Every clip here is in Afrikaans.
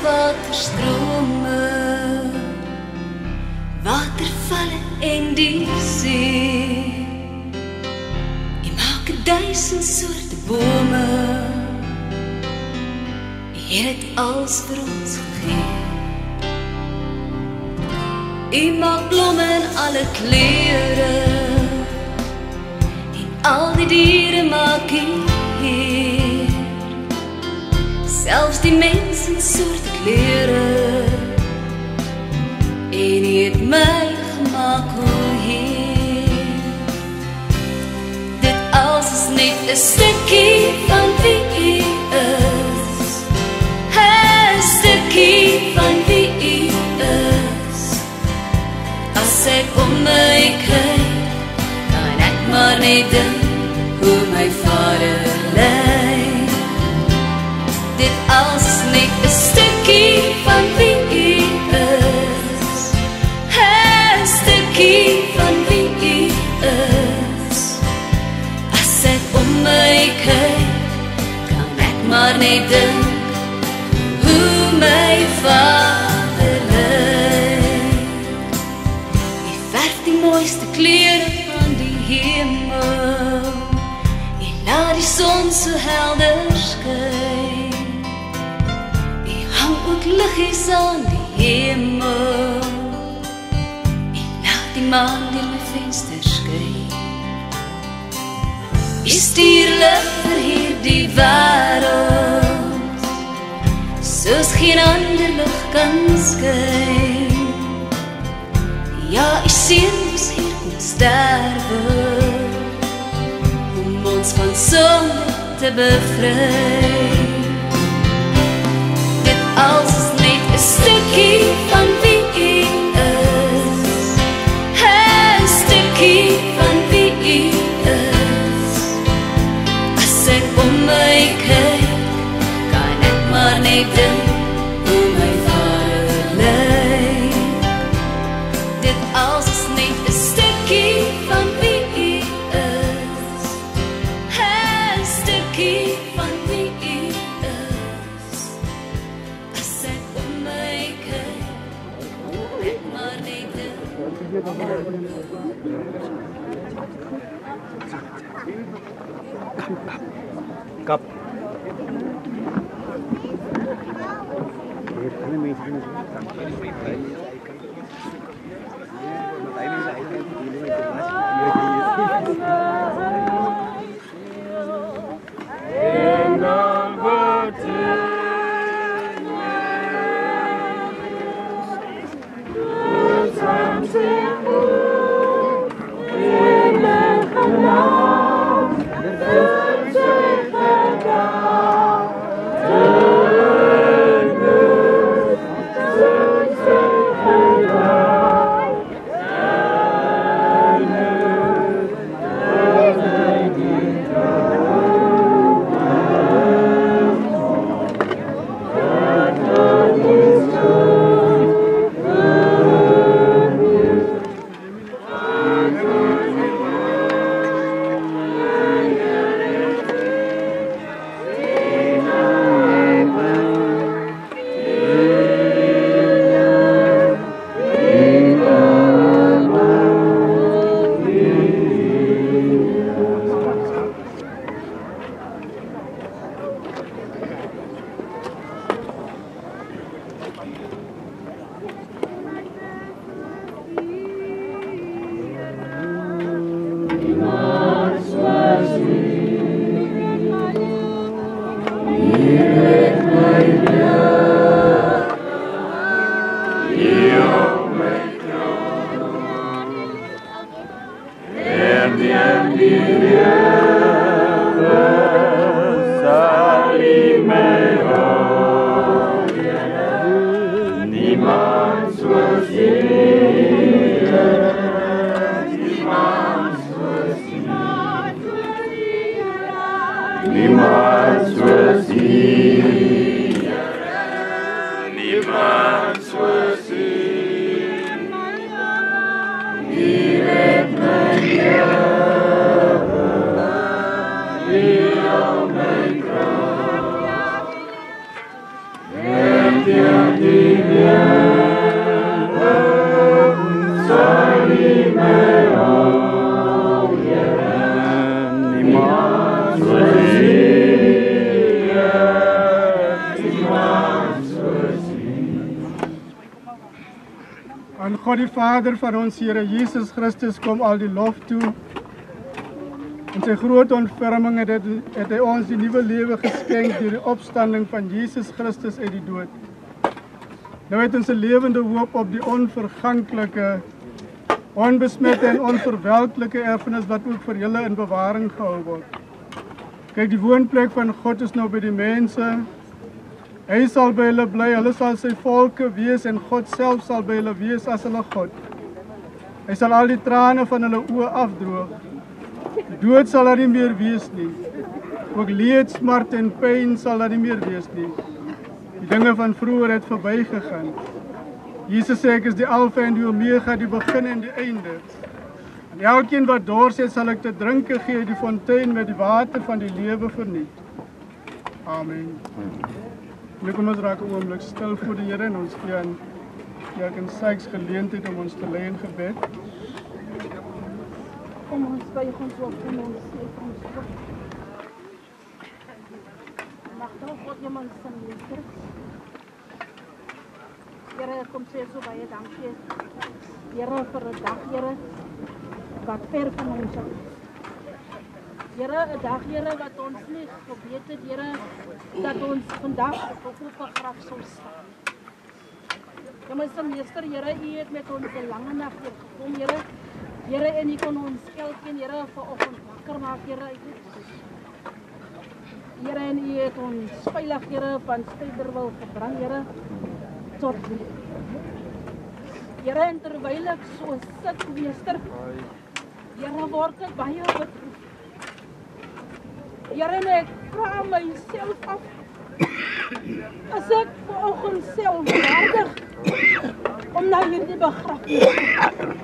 waterstrome, watervalle en die see. Jy maak 1000 soorte bome, jy het alles vir ons gegee. Jy maak blomme in alle kleure, en al die diere maak jy hier. Selfs die mens in soorte klere, en jy het my gemaak hoe hier. Dit alles is net 'n stukkie van wie jy is, 'n stukkie van wie jy is. As ek om my kyk, kan ek maar net dink hoe my vader lyk. Dit alles is net 'n stukkie van wie jy is, 'n stukkie van wie jy is. As ek om my kyk, kan ek maar net dink hoe my vader lyk. Jy verf die mooiste kleure van die hemel, jy laat die son so helder skyn. Ook liggies aan die hemel, en laat die maan deur my venster skyn. Jy stuur lig vir hierdie wêreld, soos geen ander lig kan skyn. Ja, jy sien ons hier kom sterwe, om ons van sonde te bevry. Als is net 'n stukkie van wie jy is, 'n stukkie van wie jy is. As ek om my kyk, kan ek maar net dink hoe my vader lyk. Dit alles is net 'n stukkie van wie jy is, 'n stukkie van wie jy is. Kap. Niemand soos U, niemand soos U. U het my lewe, U al my krag, en God die Vader van ons Here Jesus Christus kom al die lof toe. In sy groot ontferming het hy ons die nuwe lewe geskenk deur die opstanding van Jesus Christus uit die dood. Nou het ons 'n lewende hoop op die onverganklike, onbesmette en onverwelklike erfenis wat ook vir julle in bewaring gehou word. Kyk, die woonplek van God is nou by die mense. Hy sal by hulle bly, hulle sal sy volke wees en God self sal by hulle wees as hulle God. Hy sal al die trane van hulle oë afdroog. Dood sal daar nie meer wees nie. Ook leed, smart en pyn sal daar nie meer wees nie. Die dinge van vroeër het verbygegaan. Jesus sê ek is die Alfa en die Omega, die begin en die einde. En elkeen wat dors het, sal ek te drinke gee uit die fontein met die water van die lewe verniet. Amen. Nu kom ons raak 'n oomblik stil voor die Here en ons gee aan Jacques Sykes geleentheid om ons te lei in gebed. Kom ons buig ons op en ons sê ons God. Magtig God iemand se meester. Here, kom sê so baie dankie. Here vir 'n dag, Here, wat ver van ons is. Here, 'n dag, Here, wat ons nie geweet het, Here, dat ons vandag op 'n graf sou staan. Hemelse Meester, Here, U het met ons 'n lange nag gekom, Here. Here, en U kon ons elkeen, Here, vanoggend wakker maak, Here. Here, en U het ons veilig, Here, van Stryderwil gebring, Here, tot hier. Here, en terwyl ek so sit, Meester, Here, word ek baie bedroef. Here, en ek vra myself af, as ek vanoggend self waardig om na hierdie begrafnis te gaan.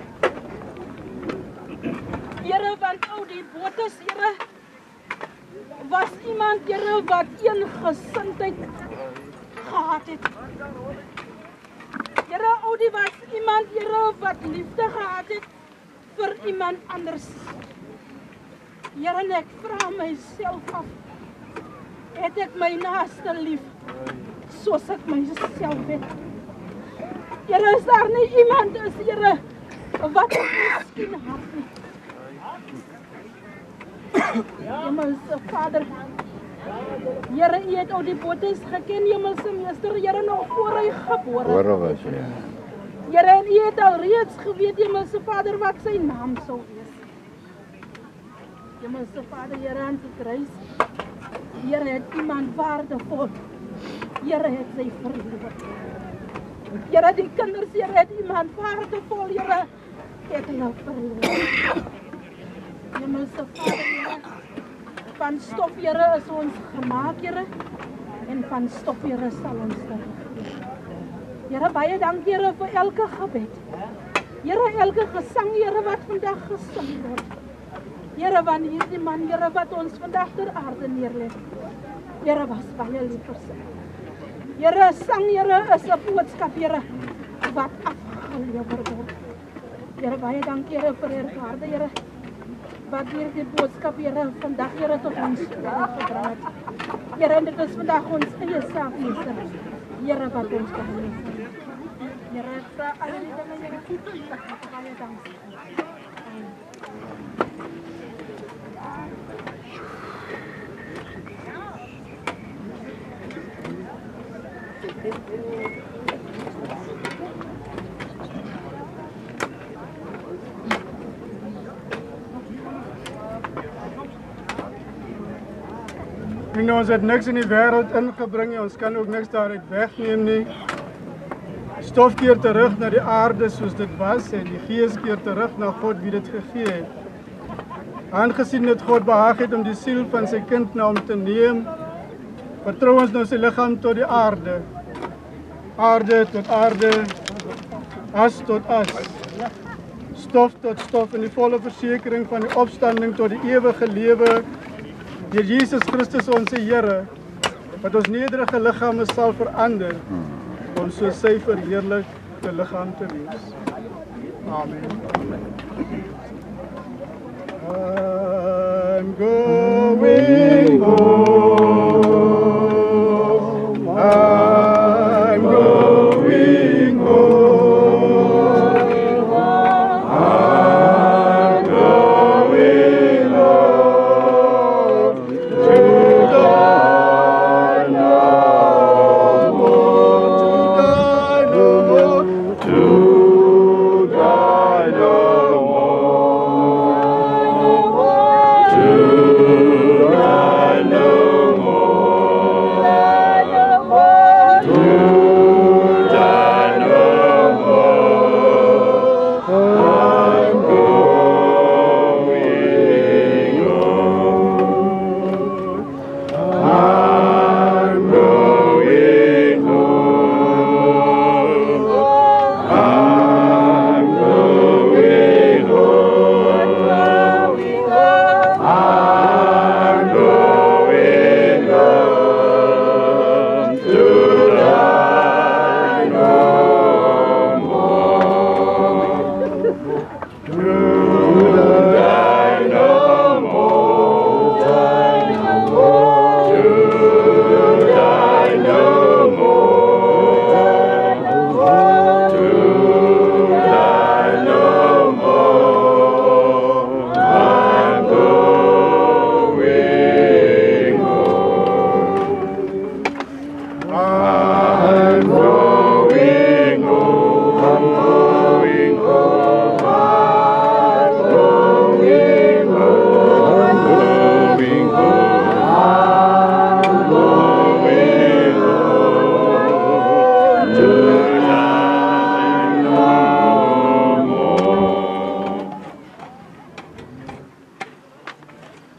Here, want die Botes, Here, was iemand, Here, wat een gesindheid gehad het. Here, die was iemand, Here, wat liefde gehad het vir iemand anders. Here, en ek vra myself af, het ek my naaste lief, soos ek myself het? Here, is daar nie iemand is, Here, wat ek miskien hart nie? Hemelse Vader, Here, U het die Botes geken, Hemelse Meester, Here, nog voor hy gebore was. Here, en U het al reeds geweet, Hemelse Vader, wat sy naam sou wees. Hemelse Vader, Here, aan die kruis, Here, het iemand waardevol, Here, het sy verloor. Here, die kinders, Here, het iemand waardevol, Here, het hulle verloor. Hemelse Vader, Here, van stof, Here, is ons gemaak, Here, en van stof, Here, sal ons terug. Here, baie dank, Here, vir elke gebed. Here, elke gesang, Here, wat vandag gesing word. Here, want hierdie man, Here, wat ons vandag ter aarde neerlê, Here, was baie lief vir sy. Here, sang, Here, is 'n boodskap, Here, wat afgelewer word. Here, baie dank, Here, vir Hervaarde, Here, wat hierdie boodskap, Here, vandag, Here, tot ons gebring het. Here, en dit is vandag ons eie saak, Meester, Here, wat ons kan doen. Here, ek vra al die dinge, Here, baie dank. En ons het niks in die wêreld ingebring nie, ons kan ook niks daaruit wegneem nie. Stof keer terug na die aarde soos dit was en die gees keer terug na God wie dit gegee het. Aangesien dit God behaag het om die siel van sy kind na hom te neem, vertrou ons nou sy liggaam tot die aarde. Aarde tot aarde, as tot as. Stof tot stof in die volle versekering van die opstanding tot die ewige lewe deur Jesus Christus ons Here, wat ons nederige liggame sal verander om so sy verheerlikte liggaam te wees. Amen. I'm going home. I'm going home.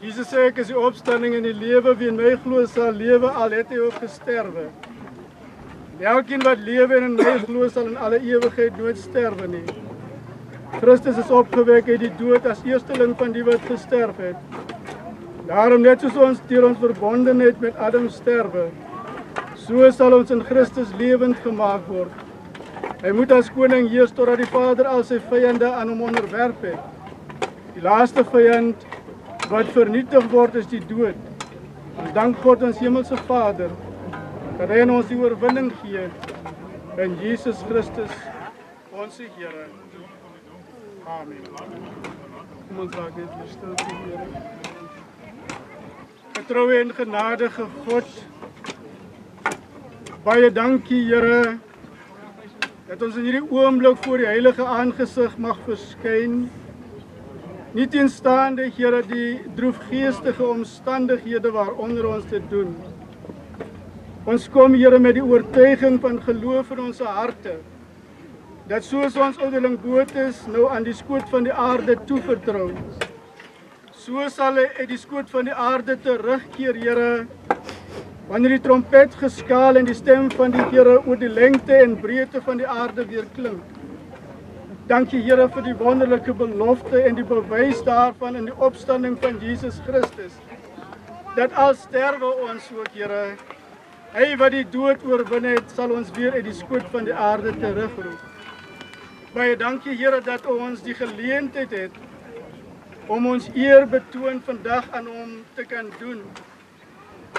Jesus sê ek is die opstanding en die lewe, wie in my glo sal lewe al het hy ook gesterwe. Elkeen wat lewe en in my glo sal in alle ewigheid nooit sterwe nie. Christus is opgewek uit die dood as eersteling van die wat gesterf het. Daarom net soos ons deur ons verbondenheid met Adam sterwe, so sal ons in Christus lewend gemaak word. Hy moet as koning heers totdat die Vader al sy vyande aan hom onderwerp het. Die laaste vyand wat vernietig word is die dood. Ons dank God ons hemelse Vader dat hy ons die oorwinning gee in Jesus Christus, ons Here. Amen. Kom ons raak net weer stil, Here. Getroue en genadige God, baie dankie, Here, dat ons in hierdie oomblik voor die heilige aangesig mag verskyn. Nie teenstaande, Here, die droefgeestige omstandighede waaronder ons dit doen. Ons kom, Here, met die oortuiging van geloof in ons harte, dat soos ons ouderling Botus nou aan die skoot van die aarde toevertrou, so sal hy uit die skoot van die aarde terugkeer, Here, wanneer die trompet geskaal en die stem van die Here oor die lengte en breedte van die aarde weer klink. Dankie, Here, vir die wonderlike belofte en die bewys daarvan in die opstanding van Jesus Christus, dat al sterwe ons ook, Here, hy wat die dood oorwin het, sal ons weer uit die skoot van die aarde terugroep. Baie dankie, Here, dat ons die geleentheid het om ons eer betoon vandag aan hom te kan doen.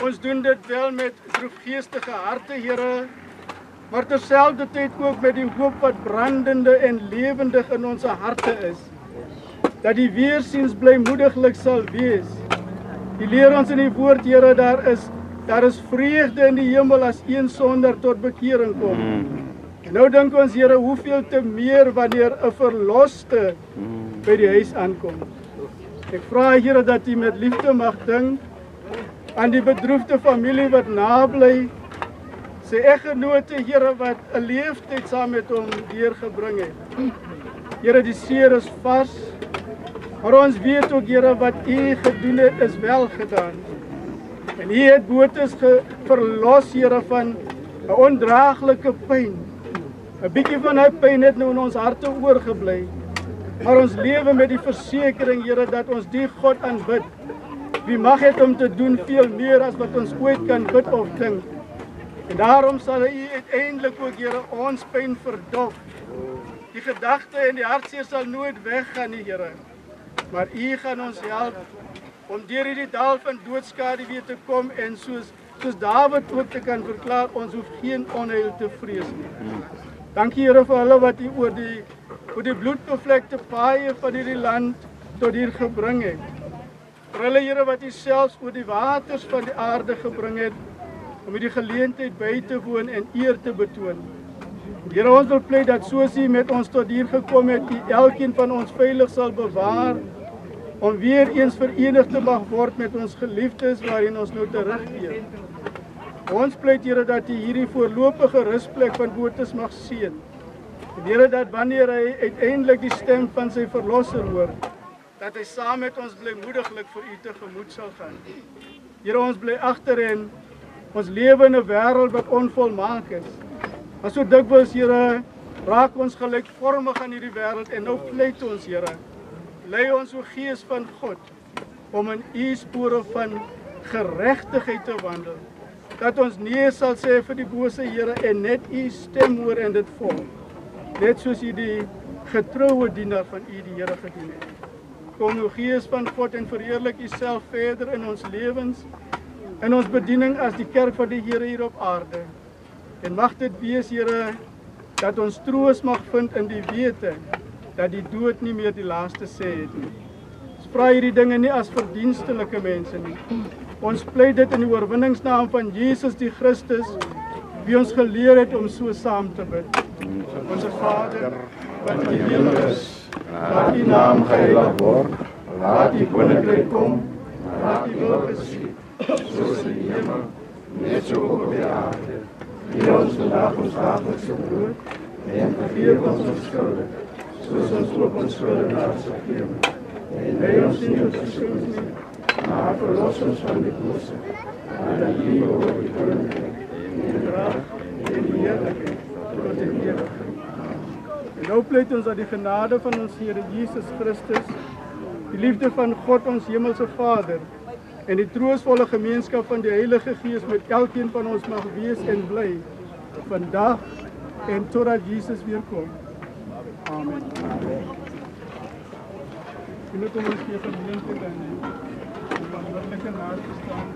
Ons doen dit wel met droefgeestige harte, Here, maar terselfdertyd ook met die hoop wat brandende en lewendig in ons harte is, dat die weersiens blymoediglik sal wees. Die leer ons in die woord, Here, daar is vreugde in die hemel as een sonder tot bekering kom. En nou dink ons, Here, hoeveel te meer wanneer 'n verloste by die huis aankom. Ek vra, Here, dat U met liefde mag dink aan die bedroefde familie wat nably, sy eggenote, Here, wat 'n leeftyd saam met hom deurgebring het. Here, die seer is vars, maar ons weet ook, Here, wat U gedoen het is wel gedaan. En U het Botus verlos, Here, van 'n ondraaglike pyn. 'n Bietjie van hy pyn het nou in ons harte oorgebly. Maar ons lewe met die versekering, Here, dat ons die God aanbid, wie mag het om te doen veel meer as wat ons ooit kan bid of dink. En daarom sal U uiteindelik ook, Here, ons pyn verdof. Die gedagte en die hartseer sal nooit weggaan nie, Here. Maar U gaan ons help om deur hierdie dal van doodskade weer te kom en soos Dawid ook te kan verklaar, ons hoef geen onheil te vrees nie. Dankie, Here, vir hulle wat U oor die bloedbevlekte paaie van hierdie land tot hier gebring het. Vir hulle, Here, wat U selfs oor die waters van die aarde gebring het, om die geleentheid by te woon en eer te betoon. Here, ons wil pleit dat soos U met ons tot hier gekom het, U elkeen van ons veilig sal bewaar, om weer eens verenig te mag word met ons geliefdes waarin ons nou terugkeer. Ons pleit, Here, dat U hierdie voorlopige rusplek van Botus mag seën. En Here, dat wanneer hy uiteindelik die stem van sy verlosser hoor, dat hy saam met ons blymoediglik vir U tegemoet sal gaan. Here, ons bly agter en ons lewe in 'n wêreld wat onvolmaak is. Maar so dikwels, Here, raak ons gelykvormig aan hierdie wêreld en nou pleit ons, Here, lei ons, o Gees van God, om in U spore van geregtigheid te wandel. Dat ons nee sal sê vir die bose, Here, en net U stem hoor en dit volg. Net soos U die getroue dienaar van U, die Here, gedien het. Kom, o Gees van God, en verheerlik U self verder in ons lewens, in ons bediening as die kerk van die Here hier op aarde. En mag dit wees, Here, dat ons troos mag vind in die wete, dat die dood nie meer die laaste sê het nie. Ons vra hierdie dinge nie as verdienstelike mense nie. Ons pleit dit in die oorwinningsnaam van Jesus die Christus, wie ons geleer het om so saam te bid. Onse Vader, wat in die hemel is, laat U naam geheilig word, laat U koninkryk kom, laat U wil geskied, soos in die hemel, net so ook op die aarde. Gee ons vandag ons daaglikse brood, en vergeef ons ons skulde, soos ons ook ons skuldenaars vergewe. En lei ons nie tot versoeking nie, maar maar verlos ons van die bose. Want aan U behoort die koninkryk en die krag en die heerlikheid tot in ewigheid. En nou pleit ons dat die genade van ons Here Jesus Christus, die liefde van God ons Hemelse Vader en die troostvolle gemeenskap van die Heilige Gees met elkeen van ons mag wees en bly, vandag en totdat Jesus weer kom. Amen. Ek wil kom ons gee gemeente dan die verantwoordelike naaste staan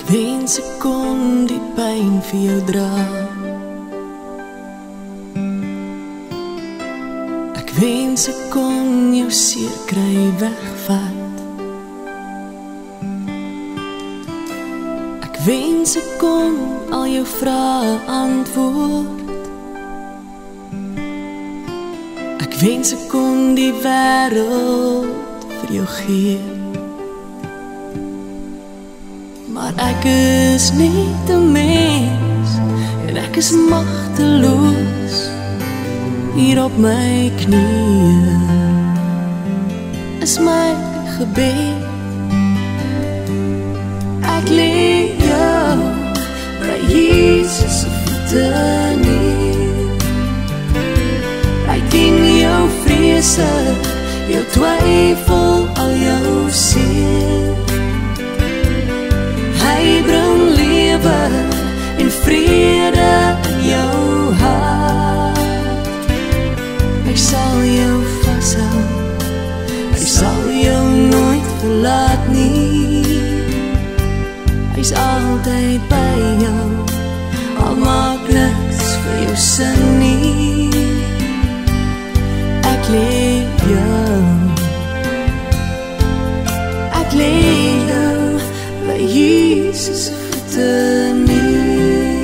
Wens ek kon die pyn vir jou dra. Ek wens ek kon jou seer kry wegvat. Ek wens ek kon al jou vrae antwoord. Ek wens ek kon die wêreld vir jou gee. Maar ek is net 'n mens en ek is magteloos hier op my knieë. Is my gebed. Ek lê jou by Jesus se voete neer. Hy ken jou vrese, jou twyfel, al jou seer. Hy bring lewe en vrede in jou hart. Hy sal jou vashou, hy sal jou nooit verlaat nie. Hy's altyd by jou, al maak niks vir jou sin nie. Ek lê jou, ek lê jou by Jesus se voete neer.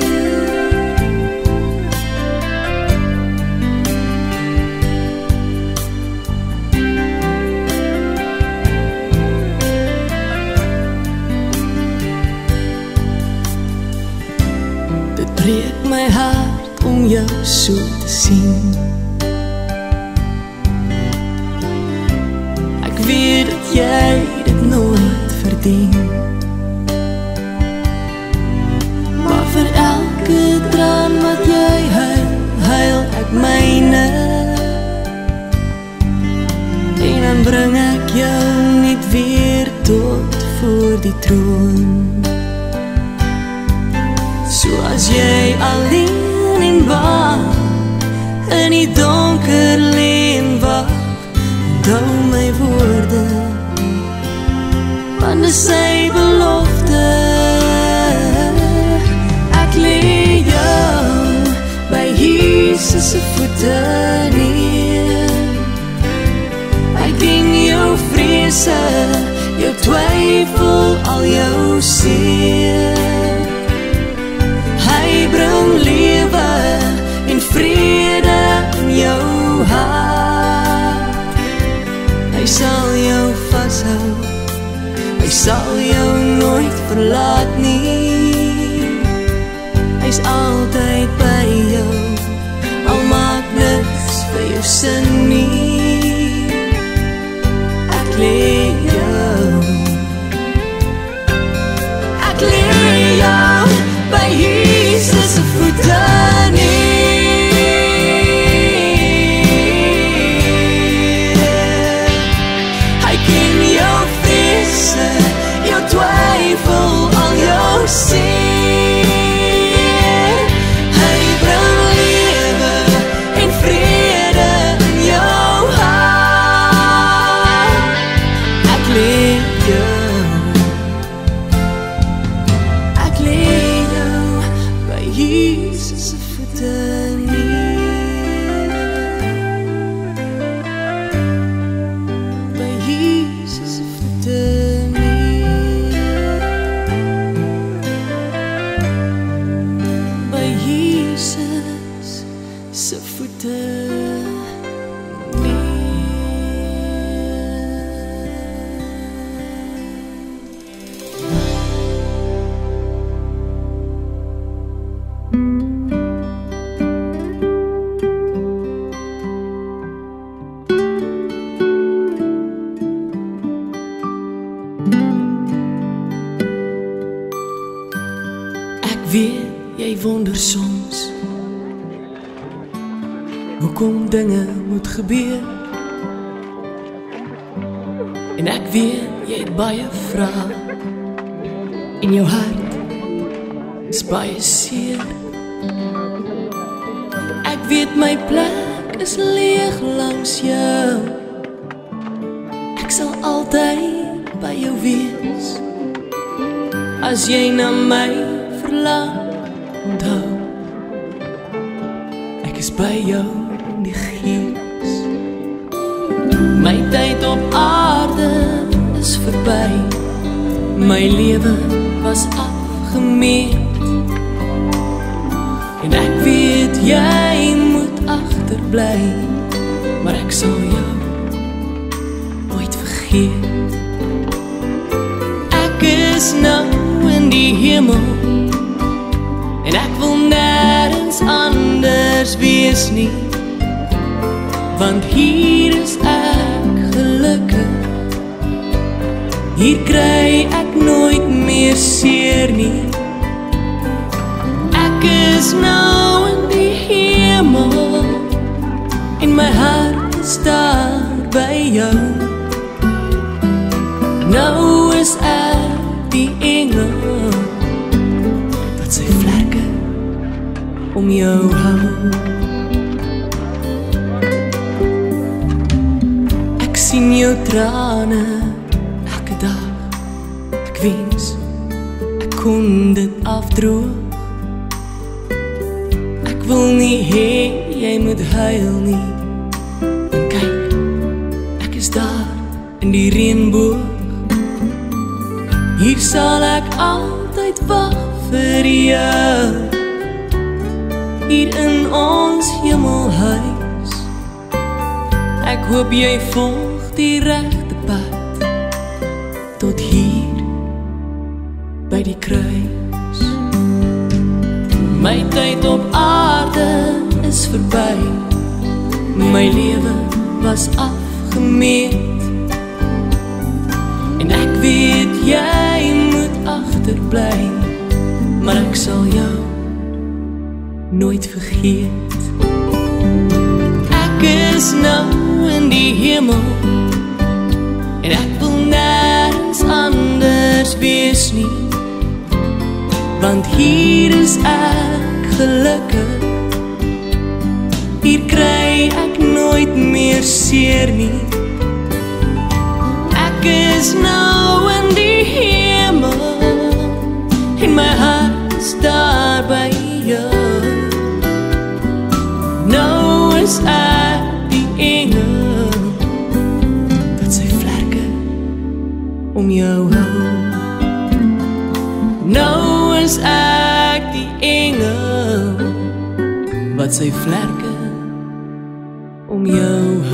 Dit breek my hart om jou so te sien. Ek weet dat jy dit nooit verdien. Vir elke traan wat jy huil, huil ek myne. En dan bring ek jou net weer tot voor die troon. Soos jy alleen en bang in die donker lê en wag, onthou my woorde, want dis sy belofte. jou seën. Hy bring lewe en vrede in jou hart. Hy sal jou vashou, hy sal jou nooit verlaat nie. Hy's altyd by jou, al maak niks vir jou sin nie. Ek lê jou by Jesus se voete neer. Hy ken jou vrese, jou twyfel, al jou seer. Hy bring lewe en vrede in jou hart. Ek lê jou Jesus se voete neer. By Jesus se voete neer. By Jesus se voete jy wonder soms hoekom dinge moet gebeur. En ek weet jy het baie vrae en jou hart is baie seer. Ek weet my plek is leeg langs jou. Ek sal altyd by jou wees. As jy na my verlang, onthou, ek is by jou in die gees. My tyd op aarde is verby. My lewe was afgemeet. En ek weet jy moet agterbly, maar ek sal jou nooit vergeet. Ek is nou in die hemel en ek wil nergens anders wees nie, want hier is ek gelukkig. Hier kry ek nooit meer seer nie. Ek is nou in die hemel en my hart is daar by jou. Nou is ek die engel wat sy vlerke om jou hou. Ek sien jou trane elke dag. Ek wens ek kon dit afdroog. Ek wil nie hê jy moet huil nie. En kyk, ek is daar in die reënboog. Hier sal ek altyd wag vir jou, hier in ons hemelhuis. Ek hoop jy volg die regte pad tot hier by die kruis. My tyd op aarde is verby. My lewe was afgemeet. En ek weet jy moet agterbly, maar ek sal jou nooit vergeet. Ek is nou in die hemel en ek wil nergens anders wees nie, want hier is ek gelukkig. Hier kry ek nooit meer seer nie. Ek is nou in die hemel en my hart is daar by jou. Nou is ek die engel wat sy vlerke om jou hou. is ek die engel wat sy vlerke om jou hou.